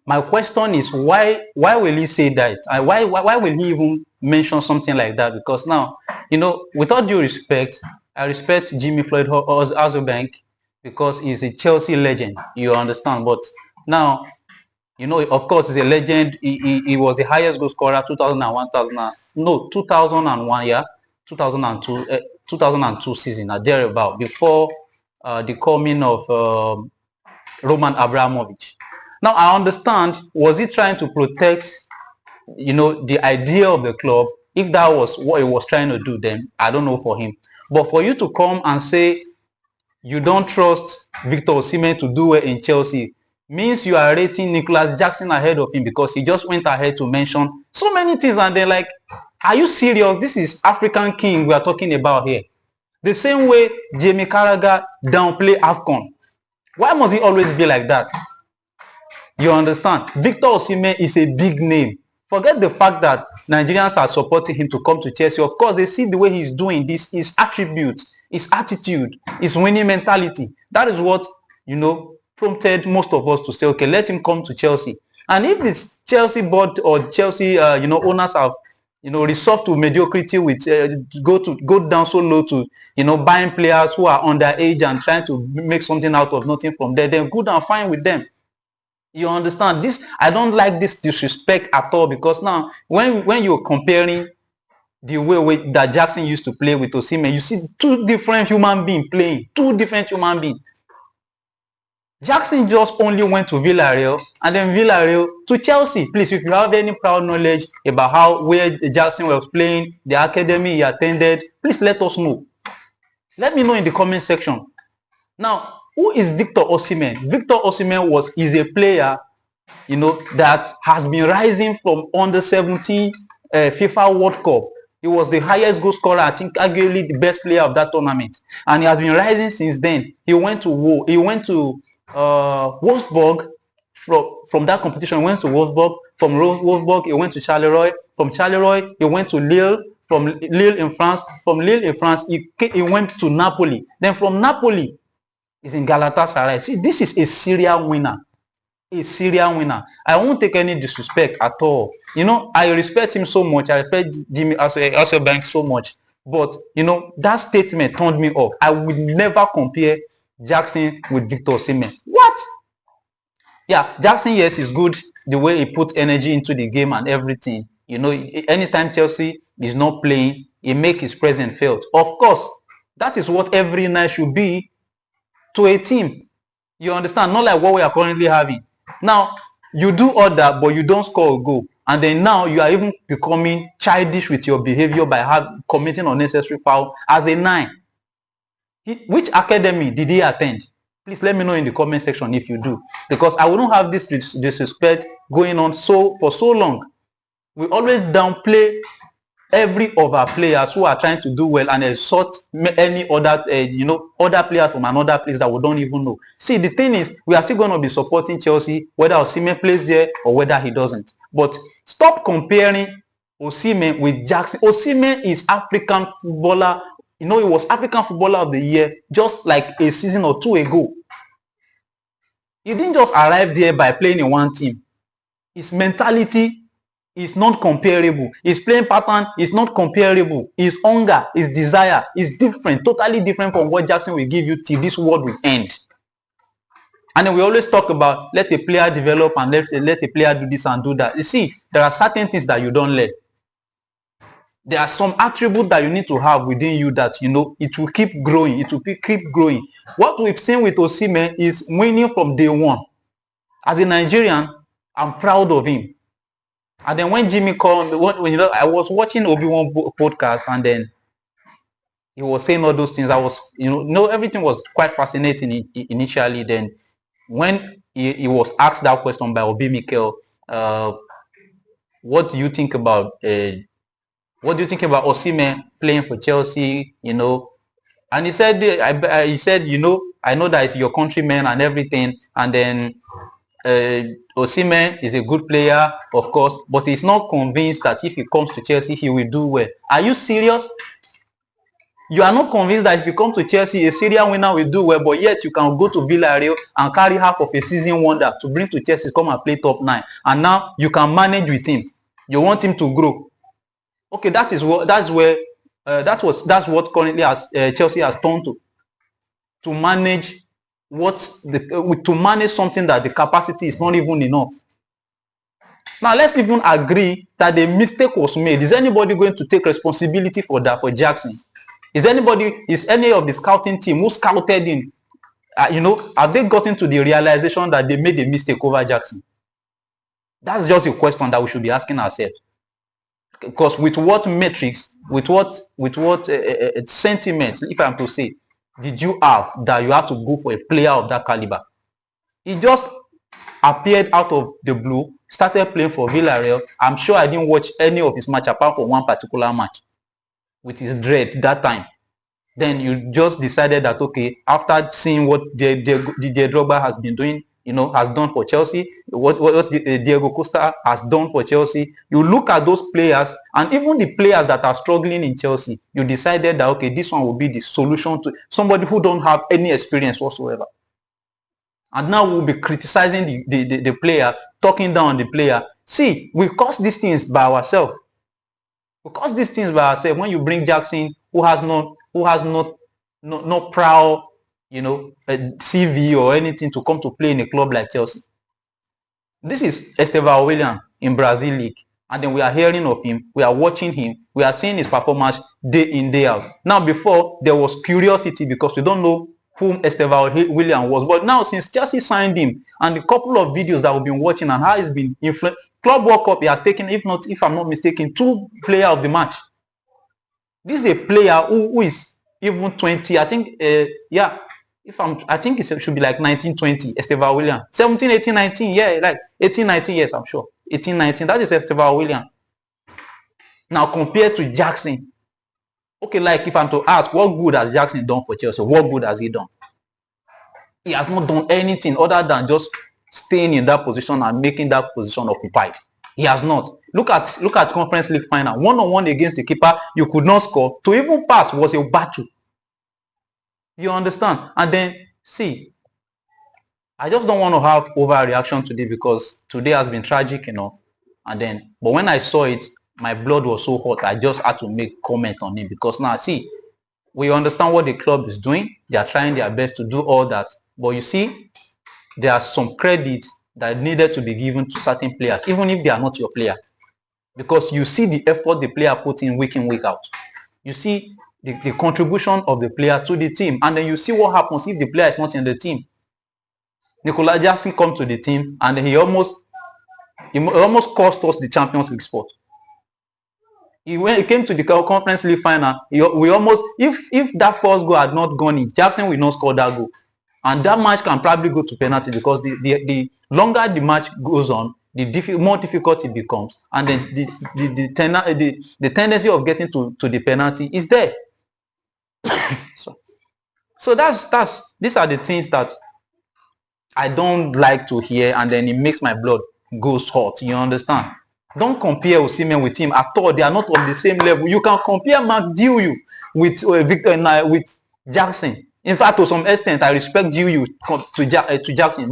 My question is why will he say that? Why will he even mention something like that? Because now, with all due respect, I respect Jimmy Floyd Hasselbaink because he's a Chelsea legend. You understand? But now, of course, he's a legend. He was the highest goal scorer 2001, 2001, yeah, 2002, 2002 season, or thereabout, before the coming of Roman Abramovich. Now, I understand, was he trying to protect, the idea of the club? If that was what he was trying to do, then I don't know for him. But for you to come and say you don't trust Victor Osimhen to do well in Chelsea means you are rating Nicholas Jackson ahead of him, because he just went ahead to mention so many things, and then like, are you serious? This is African king we are talking about here. The same way Jamie Carragher downplay AFCON. Why must he always be like that? You understand? Victor Osimhen is a big name. Forget the fact that Nigerians are supporting him to come to Chelsea. Of course, they see the way he's doing this, his attributes, his attitude, his winning mentality. That is what, prompted most of us to say, okay, let him come to Chelsea. And if this Chelsea board or Chelsea, owners have, resolved to mediocrity with go down so low to, buying players who are underage and trying to make something out of nothing from there, then good and fine with them. You understand this? I don't like this disrespect at all, because now when you're comparing the way that Jackson used to play with Osimhen, you see two different human beings playing, two different human beings. Jackson just only went to Villarreal and then Villarreal to Chelsea. Please, if you have any proud knowledge about where Jackson was playing, the academy he attended, please let us know. Let me know in the comment section. Now, who is Victor Osimhen? Victor Osimhen is a player, that has been rising from under 17 FIFA World Cup. He was the highest goal scorer, I think arguably the best player of that tournament, and he has been rising since then. He went to Wolfsburg. From that competition, he went to Wolfsburg. From Wolfsburg, he went to Charleroi. From Charleroi, he went to Lille. From Lille in France. From Lille in France, he went to Napoli. Then from Napoli, he's in Galatasaray. See, this is a serial winner. A serial winner. I won't take any disrespect at all. I respect him so much. I respect Jimmy Hasselbaink so much. But, that statement turned me off. I would never compare Jackson with Victor Osimhen. What? Yeah, Jackson, yes, is good the way he puts energy into the game and everything. Anytime Chelsea is not playing, he makes his presence felt. Of course, that is what every night should be to a team. You understand? Not like what we are currently having. Now, you do all that, but you don't score a goal. And then now you are even becoming childish with your behavior by committing unnecessary foul as a 9. Which academy did he attend? Please let me know in the comment section if you do, because I wouldn't have this disrespect going on for so long. We always downplay every of our players who are trying to do well and exhort any other other players from another place that we don't even know. See, the thing is, we are still going to be supporting Chelsea whether Osimhen plays there or whether he doesn't. But stop comparing Osimhen with Jackson. Osimhen is African footballer. He was African Footballer of the Year just like a season or two ago. He didn't just arrive there by playing in one team. His mentality is not comparable. His playing pattern is not comparable. His hunger, his desire is different, totally different from what Jackson will give you till this world will end. And then we always talk about let a player develop and let a player do this and do that. You see, there are certain things that you don't let. There are some attributes that you need to have within you that, it will keep growing. It will keep growing. What we've seen with Osimhen is winning from day one. As a Nigerian, I'm proud of him. And then when Jimmy called, I was watching Obi-Wan podcast, and then he was saying all those things. I was, everything was quite fascinating initially. Then when he was asked that question by Obi Mikel, what do you think about Osimhen playing for Chelsea? And he said, I know that it's your countryman and everything. And then Osimhen is a good player, of course, but he's not convinced that if he comes to Chelsea, he will do well. Are you serious? You are not convinced that if you come to Chelsea, a Syrian winner will do well, but yet you can go to Villarreal and carry half of a season wonder to bring to Chelsea, come and play top 9. And now you can manage with him. You want him to grow. Okay, that's what currently Chelsea has turned to manage to manage something that the capacity is not even enough. Now let's even agree that the mistake was made. Is anybody going to take responsibility for that, for Jackson? Is any of the scouting team who scouted him, have they gotten to the realization that they made a mistake over Jackson? That's just a question that we should be asking ourselves. Because with what metrics, with what sentiments, if I'm to say, did you have that you have to go for a player of that caliber? He just appeared out of the blue, started playing for Villarreal. I'm sure I didn't watch any of his match apart from one particular match with his dread that time. Then you just decided that, okay, after seeing what Didier Drogba has been doing, has done for Chelsea, what Diego Costa has done for Chelsea, you look at those players, and even the players that are struggling in Chelsea, you decided that, okay, this one will be the solution to somebody who don't have any experience whatsoever. And now we'll be criticizing the player, talking down on the player. See, we cause these things by ourselves. We cause these things by ourselves. When you bring Jackson, who has not proud, CV or anything to come to play in a club like Chelsea. This is Estevão Willian in Brazil League. And then we are hearing of him, we are watching him, we are seeing his performance day in, day out. Now before, there was curiosity because we don't know whom Estevão Willian was. But now since Chelsea signed him and the couple of videos that we've been watching and how he's been influenced, Club World Cup, he has taken, if I'm not mistaken, 2 player of the match. This is a player who is even 20. I think, I think it should be like 19, 20, Estevão Willian. 17, 18, 19, yeah, like 18, 19 years, I'm sure. 18, 19, that is Estevão Willian. Now compared to Jackson, okay, like if I'm to ask, what good has Jackson done for Chelsea? What good has he done? He has not done anything other than just staying in that position and making that position occupied. He has not. Look at Conference League final. One-on-one against the keeper, you could not score. To even pass was a battle. You understand? And then, see, I just don't want to have overreaction today because today has been tragic enough. But when I saw it, my blood was so hot, I just had to make comment on it because now, see, we understand what the club is doing. They are trying their best to do all that. But you see, there are some credit that needed to be given to certain players, even if they are not your player. Because you see the effort the player put in, week out. You see the contribution of the player to the team. And then you see what happens if the player is not in the team. Nicolas Jackson comes to the team and he almost cost us the Champions League spot. When it came to the Conference League final, if that first goal had not gone in, Jackson will not score that goal. And that match can probably go to penalty because the longer the match goes on, the more difficult it becomes. And then the tendency of getting to the penalty is there. So these are the things that I don't like to hear, and then it makes my blood goes hot. You understand? Don't compare Osimhen with him at all. They are not on the same level. You can compare McGeough with Victor with Jackson. In fact, to some extent, I respect Giu to Jackson.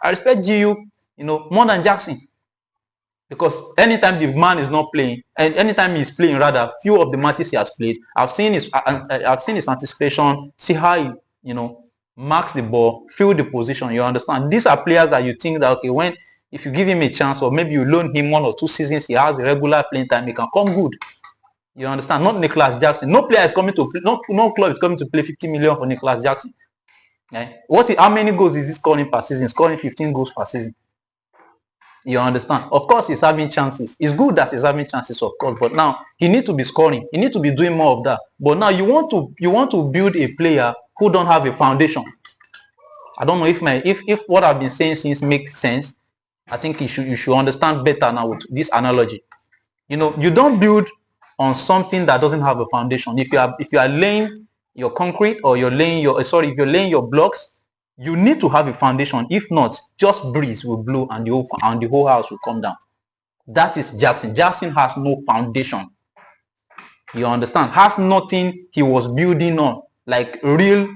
I respect Giu, more than Jackson. Because anytime the man is not playing, and anytime he's playing, rather, few of the matches he has played, I've seen his anticipation, see how he, marks the ball, feel the position. You understand? These are players that you think that, okay, if you give him a chance, or maybe you loan him 1 or 2 seasons, he has a regular playing time, he can come good. You understand? Not Nicolas Jackson. No player is coming to play. No club is coming to play 50 million for Nicolas Jackson. How many goals is he scoring per season? Scoring 15 goals per season. You understand? Of course, he's having chances. It's good that he's having chances, of course. But now he needs to be scoring. He needs to be doing more of that. But now you want to build a player who don't have a foundation. I don't know if what I've been saying since makes sense. I think you should understand better now with this analogy. You don't build on something that doesn't have a foundation. If you are laying your concrete, or if you're laying your blocks, you need to have a foundation. If not, just breeze will blow and the whole house will come down. That is Jackson. Jackson has no foundation. You understand? Has nothing he was building on, like real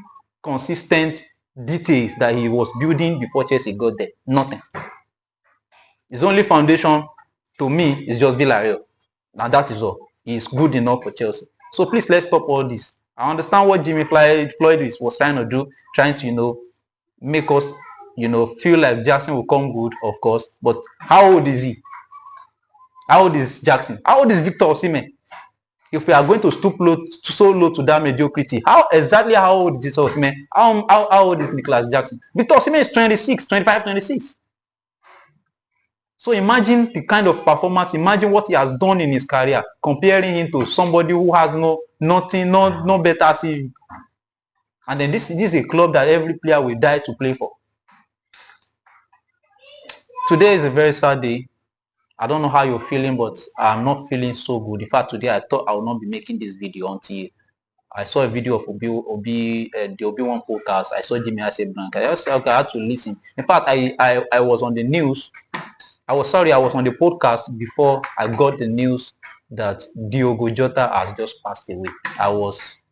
consistent details that he was building before Chelsea got there. Nothing. His only foundation to me is just Villarreal. Now that is all. He's good enough for Chelsea. So please, let's stop all this. I understand what Floyd was trying to do, trying to, make us, feel like Jackson will come good, of course. But how old is he? How old is Jackson? How old is Victor Osimhen? If we are going to stoop so low to that mediocrity, how old is Victor Osimhen? How old is Nicholas Jackson? Victor Osimhen is 26, 25, 26. So imagine the kind of performance, imagine what he has done in his career, comparing him to somebody who has no better CV. And then this is a club that every player will die to play for. Today is a very sad day. I don't know how you're feeling, but I'm not feeling so good. In fact, today I thought I would not be making this video until I saw a video of the Obi-Wan podcast. I saw Jimmy Hasselbaink. I had to listen. In fact, I was on the news. I was on the podcast before I got the news that Diogo Jota has just passed away. I was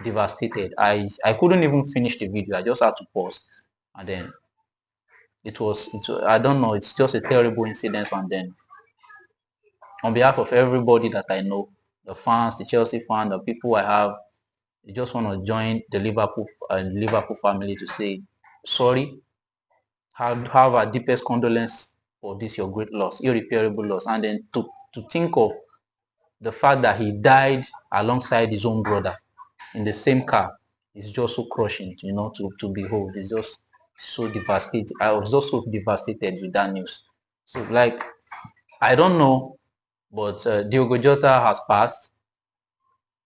devastated. I couldn't even finish the video. I just had to pause. And then it was I don't know, it's just a terrible incident. And then on behalf of everybody that I know, the fans, the Chelsea fans, the people I have, I just want to join the Liverpool family to say sorry. Have our deepest condolence for this your great loss, irreparable loss. And then to think of the fact that he died alongside his own brother in the same car is just so crushing, to behold. It's just so devastating. I was just so devastated with that news. So like, I don't know, but Diogo Jota has passed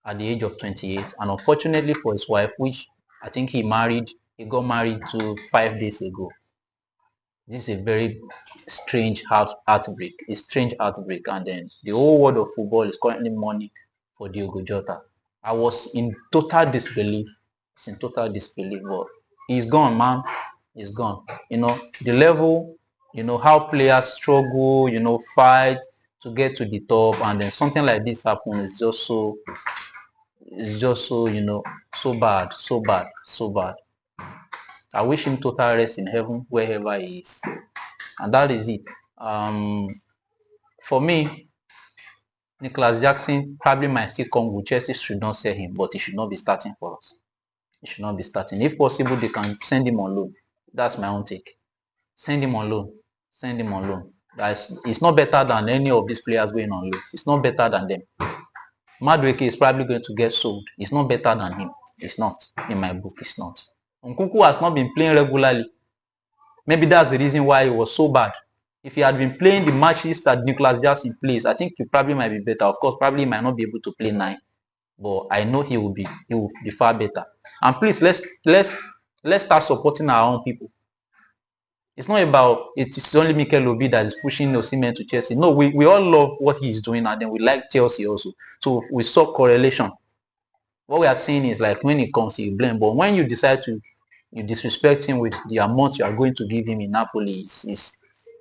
at the age of 28, and unfortunately for his wife, which I think he got married to 5 days ago. This is a very strange heartbreak. A strange heartbreak, and then the whole world of football is currently mourning for Diogo Jota. I was in total disbelief. But he's gone, man. He's gone. The level, how players struggle, fight to get to the top, and then something like this happens. It's just so, so bad, so bad, so bad. I wish him total rest in heaven wherever he is. And that is it. For me, Nicholas Jackson probably might still come good. Chelsea should not sell him, but he should not be starting for us. He should not be starting. If possible, they can send him on loan. That's my own take. Send him on loan. Send him on loan. It's not better than any of these players going on loan. It's not better than them. Madueke is probably going to get sold. It's not better than him. It's not. In my book, it's not. Nkunku has not been playing regularly. Maybe that's the reason why it was so bad. If he had been playing the matches that Nicholas Jackson plays, I think he probably might be better. Of course, probably he might not be able to play 9, but I know he will be far better. And please, let's start supporting our own people. It's not about it's only Mikel Obi that is pushing Osimhen to Chelsea. No, we all love what he's doing, and then we like Chelsea also. So we saw correlation. What we are saying is, like, when it comes, you blame, but when you decide to disrespect him with the amount you are going to give him in Napoli,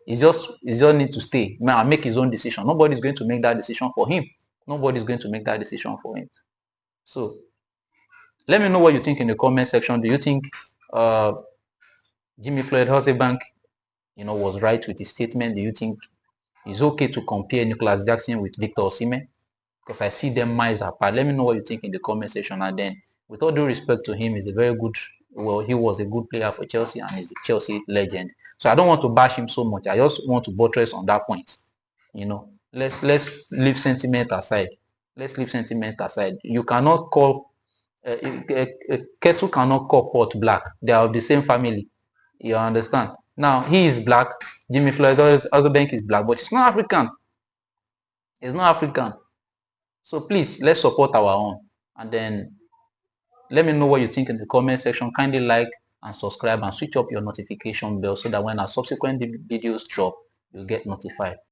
he just need to stay and make his own decision. Nobody's going to make that decision for him. Nobody's going to make that decision for him. So let me know what you think in the comment section. Do you think Jimmy Floyd Hasselbaink, was right with his statement? Do you think it's okay to compare Nicholas Jackson with Victor Osimhen? Because I see them miles apart. Let me know what you think in the comment section. And then, with all due respect to him, he was a good player for Chelsea, and he's a Chelsea legend. So I don't want to bash him so much. I just want to buttress on that point. Let's leave sentiment aside. Let's leave sentiment aside. You cannot call a kettle cannot call pot black. They are of the same family. You understand? Now he is black. Jimmy Floyd Hasselbaink is black, but he's not African. He's not African. So please, let's support our own. And then let me know what you think in the comment section. Kindly like and subscribe and switch up your notification bell so that when our subsequent videos drop, you'll get notified.